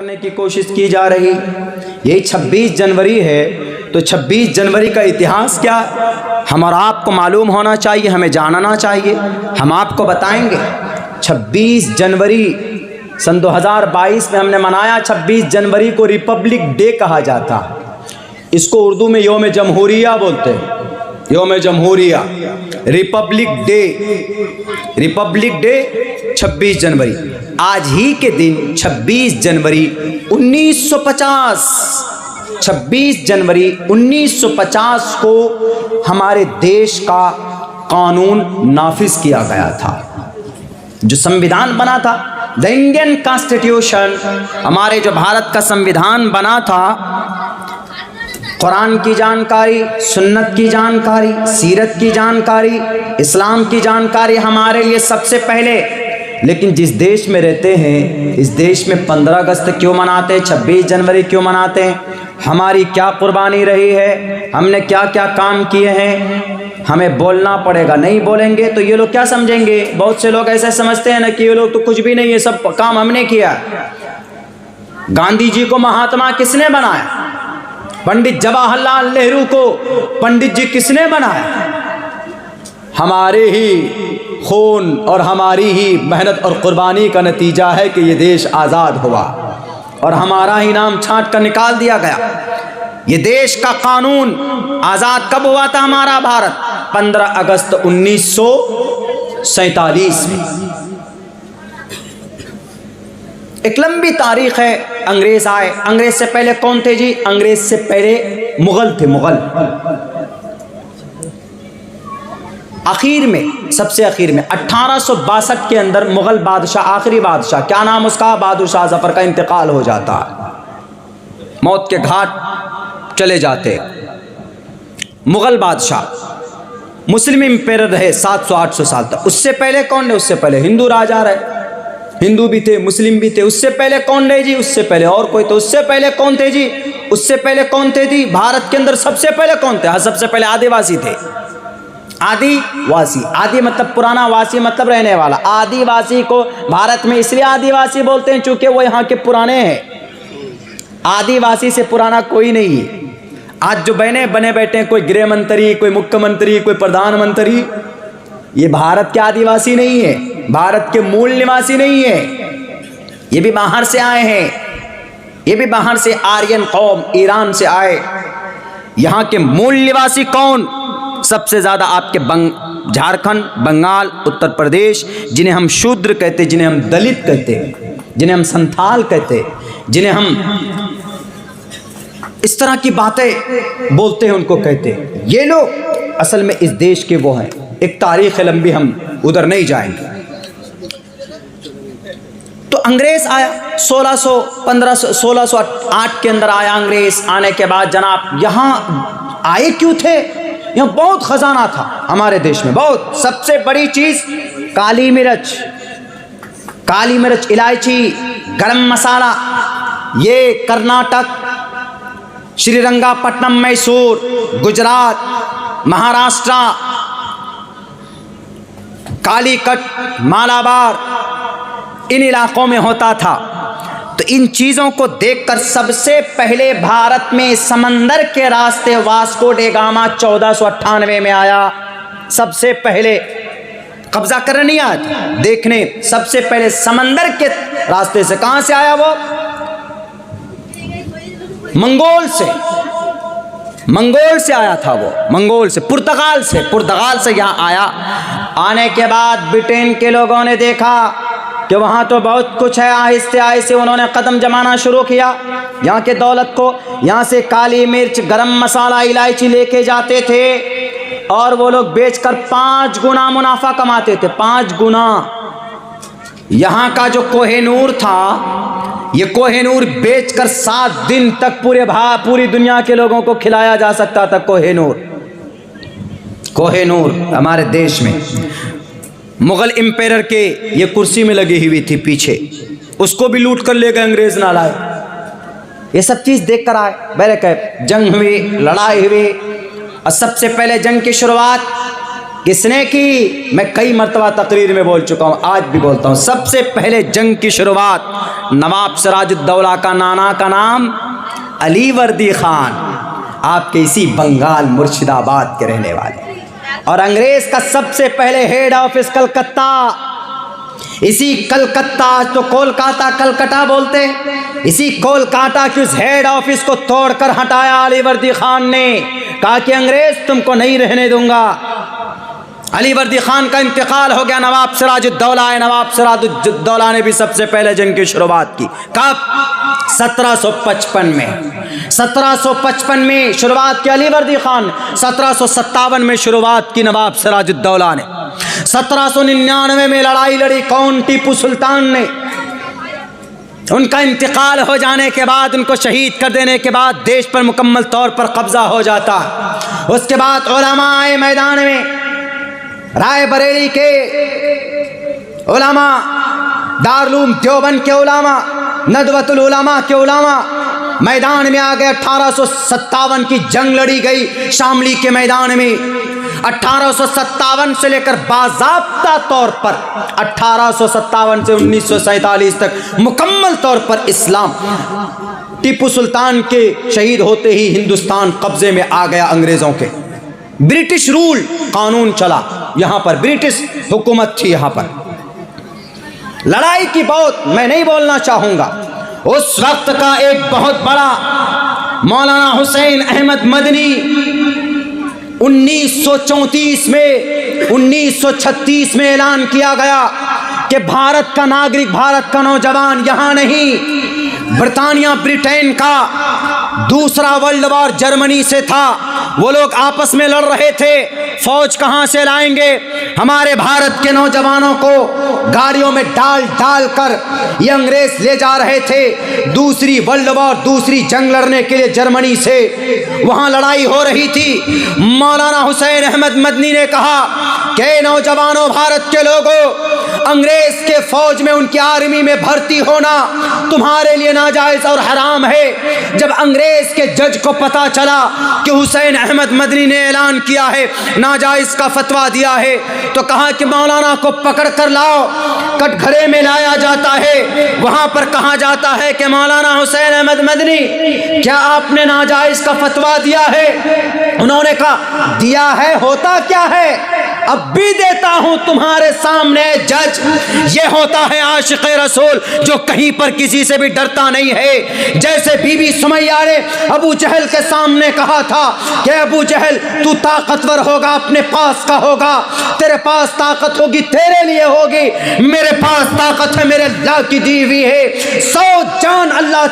करने की कोशिश की जा रही। यही 26 जनवरी है, तो 26 जनवरी का इतिहास क्या हम और आपको मालूम होना चाहिए, हमें जानना चाहिए। हम आपको बताएंगे 26 जनवरी सन 2022 में हमने मनाया। 26 जनवरी को रिपब्लिक डे कहा जाता है। इसको उर्दू में यौम जमहूरिया बोलते हैं, यौम जमहूरिया, रिपब्लिक डे। रिपब्लिक डे 26 जनवरी। आज ही के दिन 26 जनवरी 1950, 26 जनवरी 1950 को हमारे देश का कानून नाफिज किया गया था। जो संविधान बना था, द इंडियन कॉन्स्टिट्यूशन, हमारे जो भारत का संविधान बना था, कुरान की जानकारी, सुन्नत की जानकारी, सीरत की जानकारी, इस्लाम की जानकारी हमारे लिए सबसे पहले। लेकिन जिस देश में रहते हैं, इस देश में 15 अगस्त क्यों मनाते हैं, 26 जनवरी क्यों मनाते हैं, हमारी क्या कुर्बानी रही है, हमने क्या क्या काम किए हैं, हमें बोलना पड़ेगा। नहीं बोलेंगे तो ये लोग क्या समझेंगे। बहुत से लोग ऐसे समझते हैं ना कि ये लोग तो कुछ भी नहीं है, सब काम हमने किया। गांधी जी को महात्मा किसने बनाया? पंडित जवाहरलाल नेहरू को पंडित जी किसने बनाया? हमारे ही खून और हमारी ही मेहनत और कुर्बानी का नतीजा है कि ये देश आज़ाद हुआ और हमारा ही नाम छांट कर निकाल दिया गया। ये देश का कानून आज़ाद कब हुआ था हमारा भारत? 15 अगस्त 1947 में। एक लंबी तारीख है। अंग्रेज आए। अंग्रेज से पहले कौन थे जी? अंग्रेज से पहले मुगल थे, मुगल। आखिर में, सबसे आखिर में 1862 के अंदर मुगल बादशाह, आखिरी बादशाह, क्या नाम उसका, बहादुर शाह जफर का इंतकाल हो जाता है, मौत के घाट चले जाते। मुगल बादशाह, मुस्लिम इंपेरर रहे 700-800 साल तक। उससे पहले कौन रहे? उससे पहले हिंदू राजा रहे। हिंदू भी थे, मुस्लिम भी थे। उससे पहले कौन रहे जी? उससे पहले और कोई तो। उससे पहले कौन थे जी? उससे पहले कौन थे जी? भारत के अंदर सबसे पहले कौन थे? हाँ, सबसे पहले आदिवासी थे। आदिवासी, आदि मतलब पुराना, वासी मतलब रहने वाला। आदिवासी को भारत में इसलिए आदिवासी बोलते हैं चूंकि वो यहाँ के पुराने हैं। आदिवासी से पुराना कोई नहीं है। आज जो बने बैठे हैं, कोई गृह मंत्री, कोई मुख्यमंत्री, कोई प्रधानमंत्री, ये भारत के आदिवासी नहीं है, भारत के मूल निवासी नहीं है। ये भी बाहर से आए हैं, ये भी बाहर से, आर्यन कौम, ईरान से आए। यहाँ के मूल निवासी कौन? सबसे ज्यादा आपके झारखंड, बंगाल, उत्तर प्रदेश, जिन्हें हम शूद्र कहते, जिन्हें हम दलित कहते, जिन्हें हम संथाल कहते, जिन्हें हम इस तरह की बातें बोलते हैं, उनको कहते हैं। ये लोग असल में इस देश के वो हैं। एक तारीख है लंबी, हम उधर नहीं जाएंगे। तो अंग्रेज आया 1608 के अंदर आया अंग्रेज। आने के बाद जनाब यहाँ आए क्यों थे? यहाँ बहुत खजाना था हमारे देश में, बहुत। सबसे बड़ी चीज काली मिर्च, काली मिर्च, इलायची, गरम मसाला, ये कर्नाटक, श्रीरंगापट्टनम, मैसूर, गुजरात, महाराष्ट्र, कालीकट, मालाबार, इन इलाकों में होता था। तो इन चीज़ों को देखकर सबसे पहले भारत में समंदर के रास्ते वास्को डे गामा 1498 में आया। सबसे पहले कब्जा करने नहीं आया था, देखने। सबसे पहले समंदर के रास्ते से। कहां से आया वो? मंगोल से, मंगोल से आया था वो, मंगोल से, पुर्तगाल से, पुर्तगाल से यहाँ आया। आने के बाद ब्रिटेन के लोगों ने देखा कि वहाँ तो बहुत कुछ है। आहिस्ते आहिस्ते उन्होंने कदम जमाना शुरू किया यहाँ के दौलत को। यहाँ से काली मिर्च, गरम मसाला, इलायची लेके जाते थे और वो लोग बेचकर 5 गुना मुनाफा कमाते थे, 5 गुना। यहाँ का जो कोहिनूर था, ये कोहिनूर बेचकर 7 दिन तक पूरी दुनिया के लोगों को खिलाया जा सकता था। कोहिनूर, कोहिनूर हमारे देश में मुगल इंपेरर के ये कुर्सी में लगी हुई थी पीछे, उसको भी लूट कर ले गए अंग्रेज, ना लाए। ये सब चीज देख कर आए। बहरकैफ जंग हुई, लड़ाई हुई, और सबसे पहले जंग की शुरुआत किसने की? मैं कई मर्तबा तकरीर में बोल चुका हूँ, आज भी बोलता हूँ। सबसे पहले जंग की शुरुआत नवाब सिराजुद्दौला का नाना का नाम अली वर्दी खान, आपके इसी बंगाल मुर्शिदाबाद के रहने वाले, और अंग्रेज का सबसे पहले हेड ऑफिस कलकत्ता, इसी कलकत्ता, तो कोलकाता कलकत्ता बोलते, इसी कोलकाता की उस हेड ऑफिस को तोड़कर हटाया अली वर्दी खान ने। कहा कि अंग्रेज तुमको नहीं रहने दूंगा। अली वर्दी खान का इंतकाल हो गया, नवाब सिराजुद्दौला आए। नवाब सिराजुद्दौला ने भी सबसे पहले जंग की शुरुआत की। कब? 1755 में। 1755 में शुरुआत की अली वर्दी खान, 1757 में शुरुआत की नवाब सिराजुद्दौला ने। 1799 में लड़ाई लड़ी कौन? टीपू सुल्तान ने। उनका इंतकाल हो जाने के बाद, उनको शहीद कर देने के बाद देश पर मुकम्मल तौर पर कब्जा हो जाता। उसके बाद उलमा आए मैदान में, रायबरेली के उलमा, दारुल देवबंद के उलमा, नदवतुल उलमा के उलमा मैदान में आ गए। 1857 की जंग लड़ी गई शामली के मैदान में। 1857 से लेकर बाज़ाब्ता तौर पर 1857 से 1947 तक मुकम्मल तौर पर इस्लाम, टीपू सुल्तान के शहीद होते ही हिंदुस्तान कब्जे में आ गया अंग्रेज़ों के। ब्रिटिश रूल कानून चला यहाँ पर, ब्रिटिश हुकूमत थी यहाँ पर। लड़ाई की बहुत मैं नहीं बोलना चाहूँगा। उस वक्त का एक बहुत बड़ा मौलाना हुसैन अहमद मदनी 1934 में 1936 में ऐलान किया गया कि भारत का नागरिक, भारत का नौजवान यहाँ नहीं, ब्रिटानिया ब्रिटेन का दूसरा वर्ल्ड वॉर जर्मनी से था, वो लोग आपस में लड़ रहे थे। फौज कहाँ से लाएंगे? हमारे भारत के नौजवानों को गाड़ियों में डाल डाल कर ये अंग्रेज ले जा रहे थे दूसरी वर्ल्ड वॉर, दूसरी जंग लड़ने के लिए जर्मनी से। वहाँ लड़ाई हो रही थी। मौलाना हुसैन अहमद मदनी ने कहा कि नौजवानों, भारत के लोगों, अंग्रेज के फौज में, उनकी आर्मी में भर्ती होना तुम्हारे लिए नाजायज और हराम है। जब अंग्रेज के जज को पता चला कि हुसैन अहमद मदनी ने ऐलान किया है, नाजायज का फतवा दिया है, तो कहा कि मौलाना को पकड़ कर लाओ। कटघरे में लाया जाता है, वहां पर कहा जाता है कि मौलाना हुसैन अहमद मदनी, क्या आपने नाजायज का फतवा दिया है? उन्होंने कहा दिया है, होता क्या है? अब भी देता हूं तुम्हारे सामने जज। ये होता है आशिक़ रसूल जो कहीं पर किसी से भी डरता नहीं है। जैसे बीबी सुमैया ने अबू जहल के सामने कहा था कि अबू जहल तू ताकतवर होगा, अपने पास का होगा, तेरे पास ताकत होगी, तेरे लिए होगी, मेरे पास ताकत है, मेरे अल्लाह की दी हुई है। 100 जान अल्लाह